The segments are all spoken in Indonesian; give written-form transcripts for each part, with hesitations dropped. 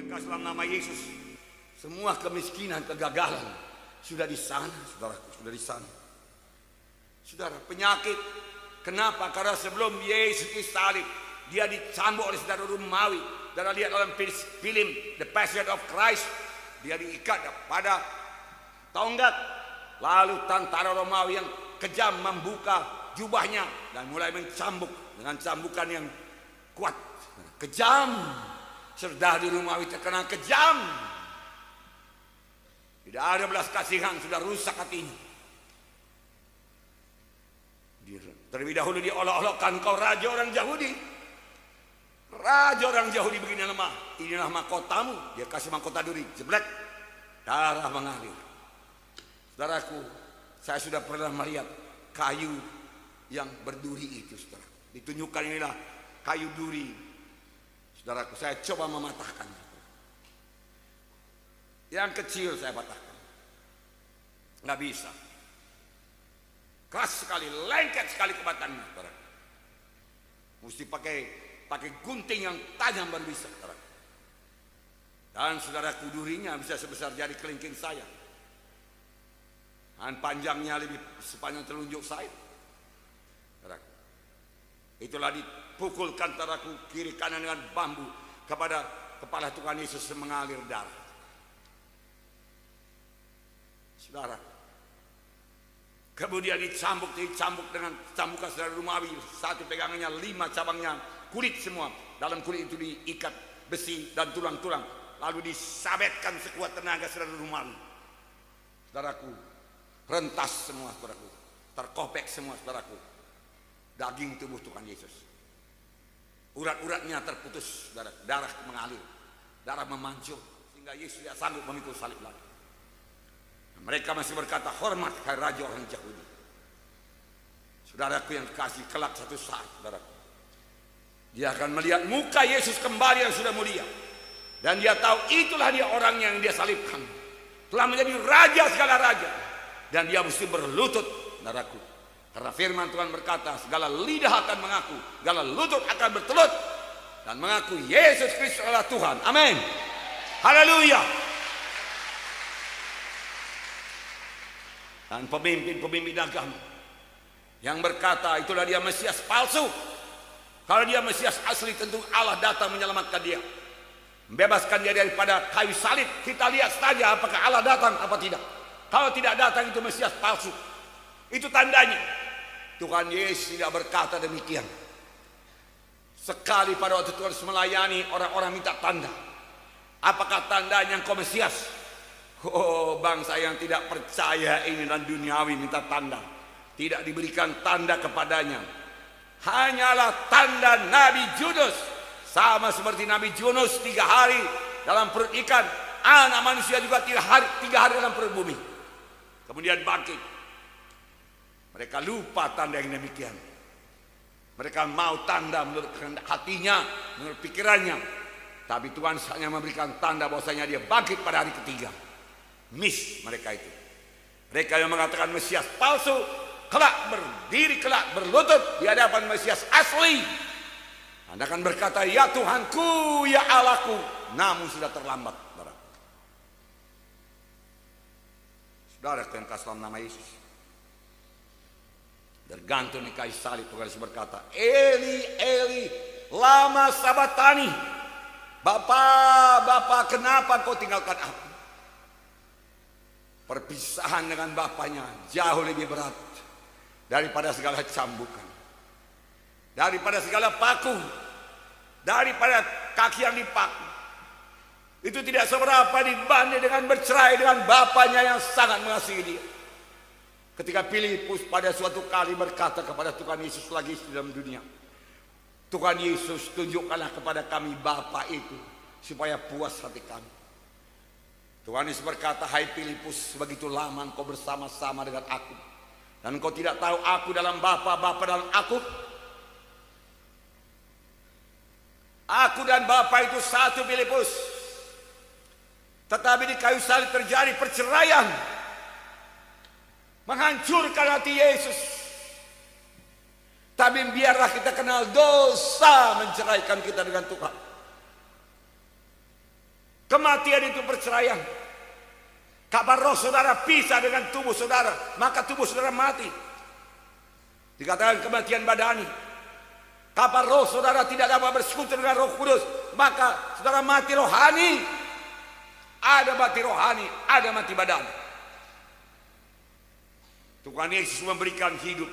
Kasih dalam nama Yesus. Semua kemiskinan, kegagalan sudah di sana, saudaraku, sudah di sana. Saudara, penyakit. Kenapa? Karena sebelum Yesus disalib, dia dicambuk oleh saudara Romawi. Dan lihat dalam film The Passion of Christ, dia diikat pada tonggak. Lalu tentara Romawi yang kejam membuka jubahnya dan mulai mencambuk dengan cambukan yang kuat, kejam. Saudara Romawi terkenal kejam. Tidak ada belas kasihan, sudah rusak hatinya. Terlebih dahulu dia olok-olokkan, kau raja orang Yahudi. Raja orang Yahudi begini lemah. Inilah mahkotamu. Dia kasih mahkota duri, jeblek, darah mengalir. Saudaraku, saya sudah pernah melihat kayu yang berduri itu, saudara. Ditunjukkan inilah kayu duri. Saudaraku, saya coba mematahkannya. Yang kecil saya patahkan, nggak bisa. Keras sekali, lengket sekali kebatannya, saudara. Mesti pakai gunting yang tajam baru bisa, saudara. Dan saudaraku, durinya bisa sebesar jari kelingking saya. Dan panjangnya lebih sepanjang telunjuk saya. Saudaraku, itulah dipukulkan saudaraku kiri kanan dengan bambu kepada kepala Tuhan Yesus mengalir darah. Saudara, kemudian dicambuk dengan cambukan saudara Romawi. Satu pegangannya 5 cabangnya kulit semua. Dalam kulit itu diikat besi dan tulang-tulang. Lalu disabetkan sekuat tenaga saudara Romawi. Saudaraku, rentas semua saudaraku. Terkopek semua saudaraku. Daging tubuh Tuhan Yesus. Urat-uratnya terputus, saudara. Darah mengalir. Darah memancur. Sehingga Yesus tidak sanggup memikul salib lagi. Mereka masih berkata, hormat hai raja orang Yahudi. Saudaraku yang kasih, kelak satu saat, saudaraku, dia akan melihat muka Yesus kembali yang sudah mulia. Dan dia tahu itulah dia orang yang dia salibkan. Telah menjadi raja segala raja. Dan dia mesti berlutut, saudaraku. Karena firman Tuhan berkata, segala lidah akan mengaku, segala lutut akan bertelut dan mengaku Yesus Kristus adalah Tuhan. Amin. Haleluya. Dan pemimpin-pemimpin agama yang berkata itulah dia Mesias palsu. Kalau dia Mesias asli, tentu Allah datang menyelamatkan dia, membebaskan dia daripada kayu salib. Kita lihat saja apakah Allah datang apa tidak. Kalau tidak datang, itu Mesias palsu. Itu tandanya. Tuhan Yesus tidak berkata demikian. Sekali pada waktu Tuhan melayani, orang-orang minta tanda. Apakah tandanya engkau Mesias? Oh, bangsa yang tidak percaya ini dan duniawi minta tanda. Tidak diberikan tanda kepadanya. Hanyalah tanda Nabi Yunus. Sama seperti Nabi Yunus 3 hari dalam perut ikan, anak manusia juga 3 hari dalam perut bumi. Kemudian bangkit. Mereka lupa tanda yang demikian. Mereka mau tanda menurut hatinya, menurut pikirannya. Tapi Tuhan hanya memberikan tanda bahwasanya dia bangkit pada hari ketiga. Miss mereka itu. Mereka yang mengatakan Mesias palsu, kelak berdiri, kelak berlutut di hadapan Mesias asli. Anda akan berkata, ya Tuhanku, ya Allahku. Namun sudah terlambat. Saudara yang kasih dalam nama Yesus, bergantung di kayu salib, Tuhan Yesus berkata, Eli, Eli, lama sabatani. Bapa, kenapa kau tinggalkan aku? Perpisahan dengan bapaknya jauh lebih berat daripada segala cambukan, daripada segala paku, daripada kaki yang dipaku. Itu tidak seberapa dibanding dengan bercerai dengan bapaknya yang sangat mengasihi dia. Ketika Filipus pada suatu kali berkata kepada Tuhan Yesus lagi di dalam dunia, Tuhan Yesus, tunjukkanlah kepada kami Bapa itu supaya puas hati kami. Tuhan Yesus berkata, hai Filipus, begitu lama engkau bersama-sama dengan aku, dan engkau tidak tahu aku dalam Bapa, Bapa dalam aku. Aku dan Bapa itu satu, Filipus. Tetapi di kayu salib terjadi perceraian, menghancurkan hati Yesus. Tapi biarlah kita kenal dosa menceraikan kita dengan Tuhan. Kematian itu perceraian. Kapan roh saudara pisah dengan tubuh saudara, maka tubuh saudara mati. Dikatakan kematian badani. Kapan roh saudara tidak dapat bersekutu dengan Roh Kudus, maka saudara mati rohani. Ada mati rohani, ada mati badani. Tuhan Yesus memberikan hidup.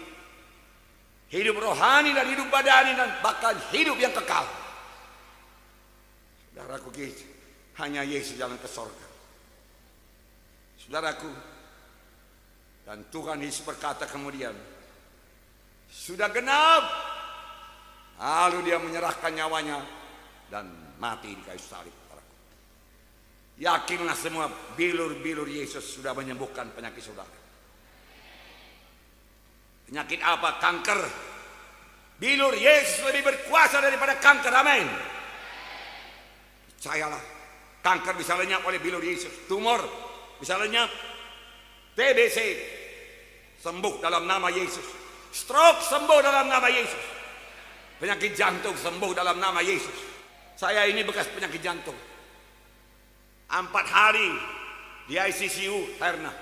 Hidup rohani dan hidup badani dan bahkan hidup yang kekal. Saudaraku, hanya Yesus jalan ke sorga. Saudaraku, dan Tuhan Yesus berkata kemudian, sudah genap. Lalu dia menyerahkan nyawanya dan mati di kayu salib. Yakinlah semua, bilur-bilur Yesus sudah menyembuhkan penyakit saudara. Penyakit apa? Kanker. Bilur Yesus lebih berkuasa daripada kanker. Amin. Percayalah, kanker bisa lenyap oleh bilur Yesus. Tumor bisa lenyap. TBC sembuh dalam nama Yesus. Stroke sembuh dalam nama Yesus. Penyakit jantung sembuh dalam nama Yesus. Saya ini bekas penyakit jantung. 4 hari di ICU hernia.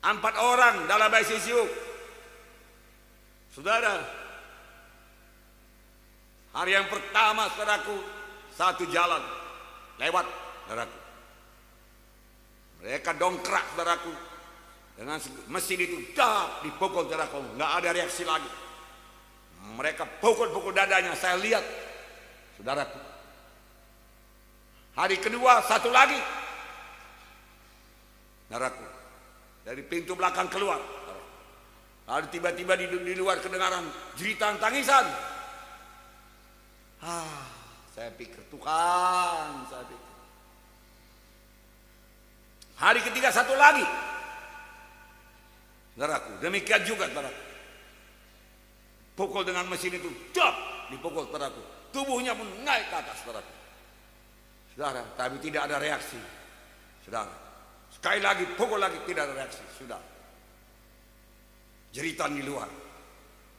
4 orang dalam ICU. Saudara, hari yang pertama saudaraku, 1 jalan lewat saudaraku. Mereka dongkrak saudaraku dengan mesin itu, dipukul saudaraku, nggak ada reaksi lagi. Mereka pukul-pukul dadanya, saya lihat saudaraku. Hari kedua 1 lagi saudaraku, dari pintu belakang keluar. Lalu tiba-tiba di luar kedengaran jeritan tangisan. Saya pikir Tuhan, saya pikir. Hari ketiga 1 lagi. Saudaraku, demikian juga saudaraku. Pukul dengan mesin itu, dipukul saudaraku. Tubuhnya pun naik ke atas saudaraku. Saudara, tapi tidak ada reaksi. Saudara, sekali lagi pukul lagi, tidak ada reaksi. Sudah. Jeritan di luar.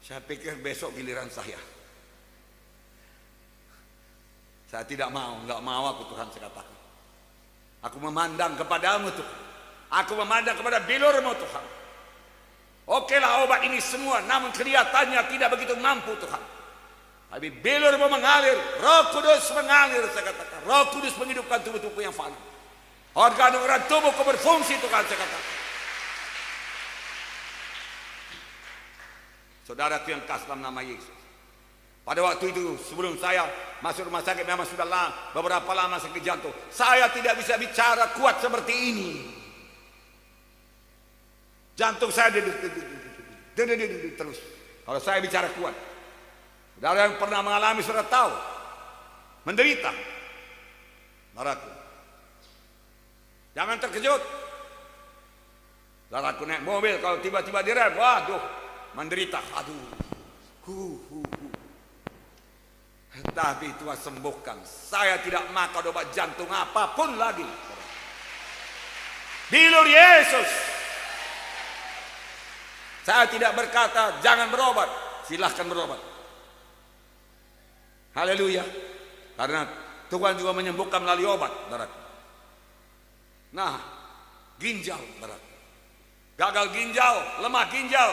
Saya pikir besok giliran saya. Saya tidak mau, nggak mau aku Tuhan, saya katakan. Aku memandang kepadamu Tuhan. Aku memandang kepada bilurmu Tuhan. Okelah obat ini semua, namun kelihatannya tidak begitu mampu Tuhan. Tapi bilurmu mengalir, Roh Kudus mengalir, saya katakan. Roh Kudus menghidupkan tubuh-tubuh yang fana. Organ-organ tubuhku berfungsi Tuhan, saya katakan. Saudaraku yang kasih dalam nama Yesus. Pada waktu itu sebelum saya masuk rumah sakit, memang sudah beberapa lama sakit jantung. Saya tidak bisa bicara kuat seperti ini. Jantung saya terus. Kalau saya bicara kuat. Saudara yang pernah mengalami sudah tahu. Menderita. Saudaraku, jangan terkejut. Saudaraku naik mobil, kalau tiba-tiba direm, waduh, menderita. Aduh. Tapi Tuhan sembuhkan. Saya tidak makan obat jantung apapun lagi. Bilur Yesus. Saya tidak berkata jangan berobat, silahkan berobat. Haleluya. Karena Tuhan juga menyembuhkan melalui obat, saudaraku. Nah, ginjal, saudaraku. Gagal ginjal, lemah ginjal.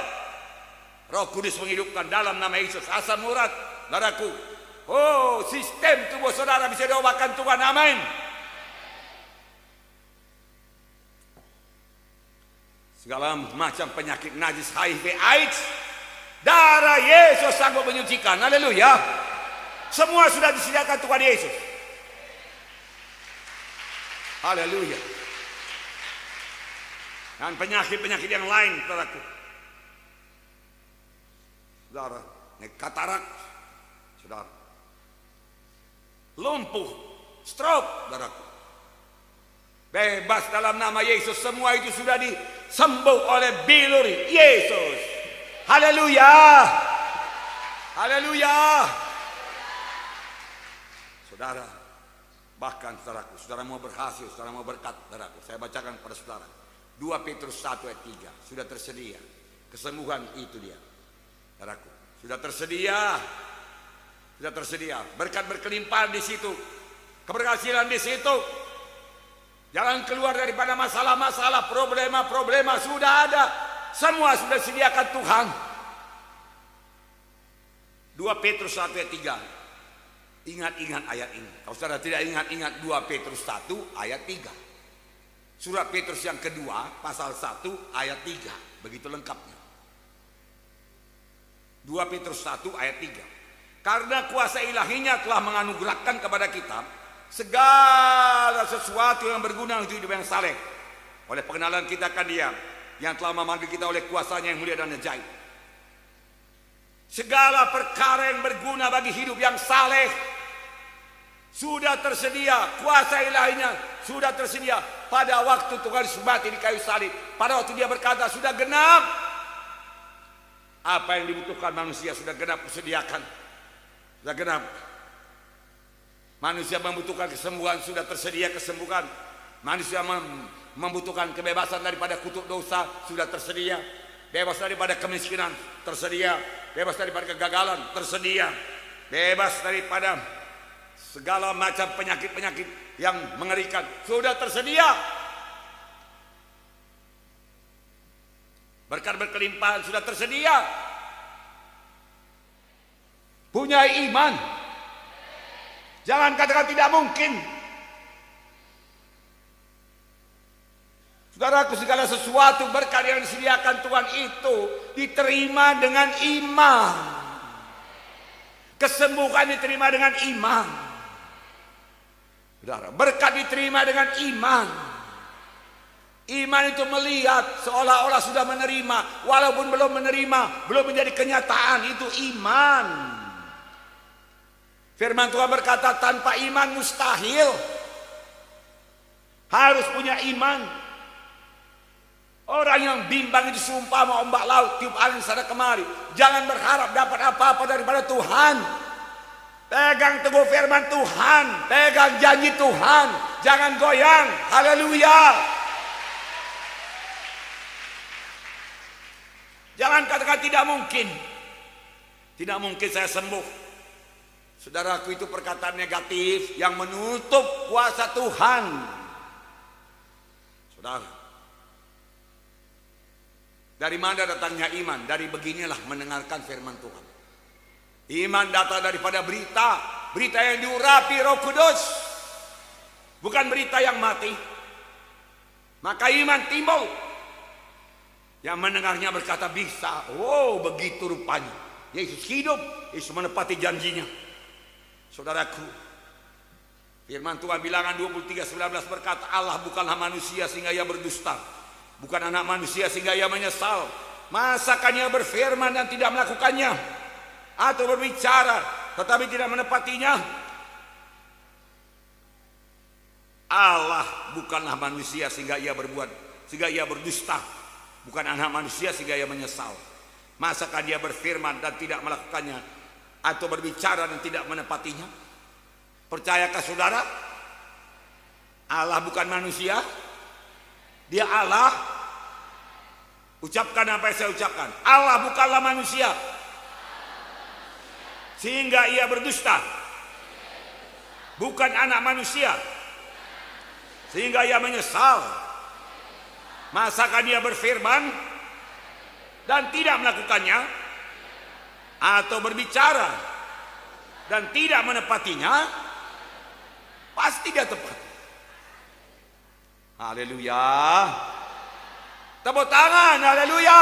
Roh Kudus menghidupkan dalam nama Yesus. Asam urat, saudaraku. Oh, sistem tubuh saudara bisa diobatkan Tuhan. Amin. Segala macam penyakit najis, HIV, AIDS, darah Yesus sanggup menyucikan. Haleluya. Semua sudah disediakan Tuhan Yesus. Haleluya. Dan penyakit-penyakit yang lain, saudaraku. Saudara, katarak, saudara. Lumpuh, stroke, saudaraku. Bebas dalam nama Yesus. Semua itu sudah disembuh oleh bilur Yesus. Haleluya. Haleluya. Saudara, bahkan saudaraku, saudara mau berhasil, saudara mau berkat, saudaraku. Saya bacakan pada saudara. 2 Petrus 1 ayat 3. Sudah tersedia. Kesembuhan itu dia. Saudaraku, sudah tersedia. Sudah tersedia. Berkat berkelimpahan di situ. Keberhasilan di situ. Jangan keluar daripada masalah-masalah, problema-problema sudah ada. Semua sudah disediakan Tuhan. 2 Petrus 1 ayat 3. Ingat-ingat ayat ini. Kalau saudara tidak ingat-ingat 2 Petrus 1 ayat 3. Surat Petrus yang kedua pasal 1 ayat 3. Begitu lengkapnya. 2 Petrus 1 ayat 3. Karena kuasa ilahinya telah menganugerahkan kepada kita segala sesuatu yang berguna untuk hidup yang saleh. Oleh pengenalan kita akan Dia yang telah memanggil kita oleh kuasanya yang mulia dan ajaib. Segala perkara yang berguna bagi hidup yang saleh sudah tersedia. Kuasa ilahinya sudah tersedia pada waktu Tuhan Yesus mati di kayu salib. Pada waktu Dia berkata sudah genap. Apa yang dibutuhkan manusia sudah genap disediakan. Sudah genap. Manusia membutuhkan kesembuhan, sudah tersedia kesembuhan. Manusia membutuhkan kebebasan daripada kutuk dosa, sudah tersedia. Bebas daripada kemiskinan, tersedia. Bebas daripada kegagalan, tersedia. Bebas daripada segala macam penyakit-penyakit yang mengerikan, sudah tersedia. Berkat berkelimpahan sudah tersedia. Punya iman. Jangan katakan tidak mungkin. Saudaraku, segala sesuatu berkat yang disediakan Tuhan itu diterima dengan iman. Kesembuhan diterima dengan iman. Saudara, berkat diterima dengan iman. Iman itu melihat seolah-olah sudah menerima, walaupun belum menerima, belum menjadi kenyataan. Itu iman. Firman Tuhan berkata tanpa iman mustahil. Harus punya iman. Orang yang bimbang itu seumpama ombak laut tiup angin sana kemari. Jangan berharap dapat apa-apa daripada Tuhan. Pegang teguh firman Tuhan, pegang janji Tuhan, jangan goyang. Haleluya. Jangan katakan tidak mungkin. Tidak mungkin saya sembuh. Saudaraku, itu perkataan negatif yang menutup kuasa Tuhan. Saudara, dari mana datangnya iman? Dari beginilah mendengarkan firman Tuhan. Iman datang daripada berita, berita yang diurapi Roh Kudus, bukan berita yang mati. Maka iman timbul. Yang mendengarnya berkata bisa. Oh, begitu rupanya Yesus hidup, Yesus menepati janjinya. Saudaraku, firman Tuhan bilangan 23:19 berkata Allah bukanlah manusia sehingga ia berdusta, bukan anak manusia sehingga ia menyesal. Masakan ia berfirman dan tidak melakukannya, atau berbicara tetapi tidak menepatinya? Allah bukanlah manusia sehingga ia berdusta, bukan anak manusia sehingga ia menyesal. Masakan dia berfirman dan tidak melakukannya, atau berbicara dan tidak menepatinya? Percayakah saudara? Allah bukan manusia, Dia Allah. Ucapkan apa yang saya ucapkan. Allah bukanlah manusia sehingga ia berdusta, bukan anak manusia sehingga ia menyesal. Masakan dia berfirman dan tidak melakukannya, atau berbicara dan tidak menepatinya? Pasti dia tepat. Haleluya. Tepuk tangan, haleluya.